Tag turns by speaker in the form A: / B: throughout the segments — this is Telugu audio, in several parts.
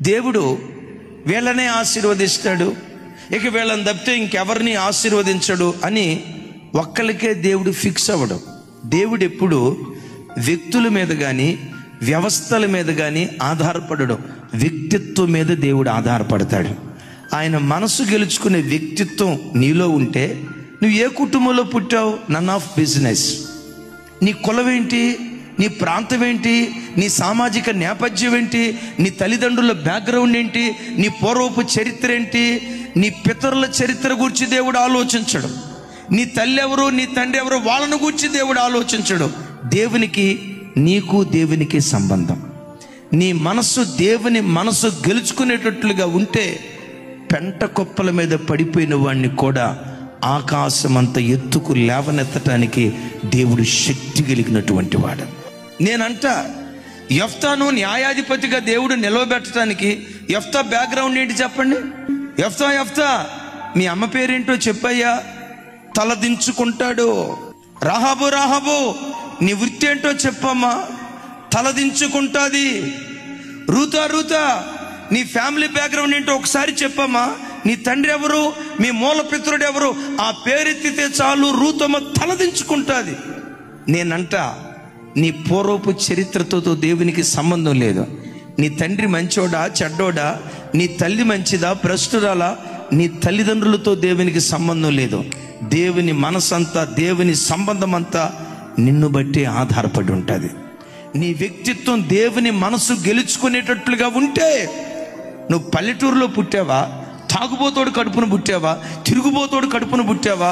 A: దేవుడు వీళ్ళనే ఆశీర్వదిస్తాడు, ఇక వీళ్ళని తప్పితే ఇంకెవరిని ఆశీర్వదించడు అని ఒక్కరికే దేవుడు ఫిక్స్ అవ్వడం. దేవుడు ఎప్పుడు వ్యక్తుల మీద కానీ వ్యవస్థల మీద కానీ ఆధారపడడం, వ్యక్తిత్వం మీద దేవుడు ఆధారపడతాడు. ఆయన మనసు గెలుచుకునే వ్యక్తిత్వం నీలో ఉంటే నువ్వు ఏ కుటుంబంలో పుట్టావు నన్ ఆఫ్ బిజినెస్. నీ కులం ఏంటి, నీ ప్రాంతం ఏంటి, నీ సామాజిక నేపథ్యం ఏంటి, నీ తల్లిదండ్రుల బ్యాక్గ్రౌండ్ ఏంటి, నీ పూర్వపు చరిత్ర ఏంటి, నీ పితరుల చరిత్ర గురించి దేవుడు ఆలోచించడు. నీ తల్లి ఎవరు, నీ తండ్రి ఎవరు, వాళ్ళను గురించి దేవుడు ఆలోచించడు. దేవునికి నీకు దేవునికి సంబంధం. నీ మనసు దేవుని మనసు గెలుచుకునేటట్లుగా ఉంటే పెంట కుప్పల మీద పడిపోయిన వాడిని కూడా ఆకాశమంత ఎత్తుకు లేవనెత్తటానికి దేవుడు శక్తి కలిగినటువంటి వాడు. నేనంట యెఫ్తాను న్యాయాధిపతిగా దేవుడు నిలవబెట్టడానికి యెఫ్తా బ్యాక్గ్రౌండ్ ఏంటి చెప్పండి. యెఫ్తా మీ అమ్మ పేరేంటో చెప్పయ్యా. తలదించుకుంటాడు. రాహాబు నీ వృత్తి ఏంటో చెప్పమ్మా. తలదించుకుంటుంది. రూతా నీ ఫ్యామిలీ బ్యాక్గ్రౌండ్ ఏంటో ఒకసారి చెప్పమ్మా. నీ తండ్రి ఎవరు, మీ మూల పితరుడు ఎవరు, ఆ పేరెత్తితే చాలు రూతమ్మ తలదించుకుంటుంది. నేనంట నీ పూర్వపు చరిత్రతో దేవునికి సంబంధం లేదు. నీ తండ్రి మంచోడా చెడ్డోడా, నీ తల్లి మంచిదా భ్రష్టురాలా, నీ తల్లిదండ్రులతో దేవునికి సంబంధం లేదు. దేవుని మనసంతా, దేవుని సంబంధం అంతా నిన్ను బట్టి ఆధారపడి ఉంటుంది. నీ వ్యక్తిత్వం దేవుని మనసు గెలుచుకునేటట్లుగా ఉంటే, నువ్వు పల్లెటూరులో పుట్టావా, తాగుబోతోడు కడుపును పుట్టావా, తిరుగుబోతోడు కడుపును పుట్టావా,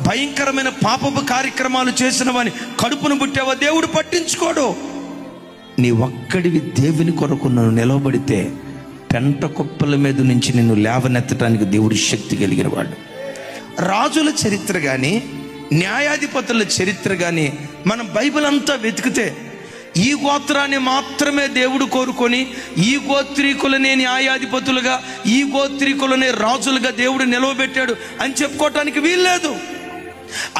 A: భయంకరమైన పాపపు కార్యక్రమాలు చేసిన వాని కడుపును పుట్టావా, దేవుడు పట్టించుకోడు. నీ ఒక్కడివి దేవుని కొరకు నువ్వు నిలవబడితే పెంట కుప్పల మీద నుంచి నిన్ను లేవనెత్తడానికి దేవుడు శక్తి కలిగిన వాడు. రాజుల చరిత్ర కానీ న్యాయాధిపతుల చరిత్ర కానీ మనం బైబిల్ అంతా వెతికితే ఈ గోత్రాన్ని మాత్రమే దేవుడు కోరుకొని ఈ గోత్రీకులనే న్యాయాధిపతులుగా, ఈ గోత్రీకులనే రాజులుగా దేవుడు నిలవబెట్టాడు అని చెప్పుకోవటానికి వీల్లేదు.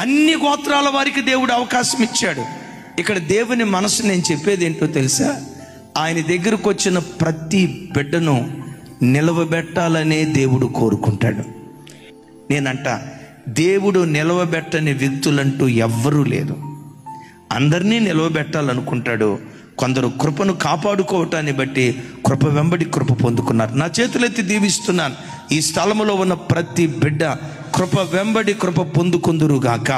A: అన్ని గోత్రాల వారికి దేవుడు అవకాశం ఇచ్చాడు. ఇక్కడ దేవుని మనసు నేను చెప్పేది ఏంటో తెలుసా, ఆయన దగ్గరకు వచ్చిన ప్రతి బిడ్డను నిలవబెట్టాలనే దేవుడు కోరుకుంటాడు. నేనంట దేవుడు నిలవబెట్టని వ్యక్తులంటూ ఎవ్వరూ లేదు. అందరినీ నిలవబెట్టాలనుకుంటాడు. కొందరు కృపను కాపాడుకోవటాన్ని బట్టి కృప వెంబడి కృప పొందుకున్నారు. నా చేతులెత్తి దీవిస్తున్నాను, ఈ స్థలములో ఉన్న ప్రతి బిడ్డ కృప వెంబడి కృప పొందుకుందురుగాక.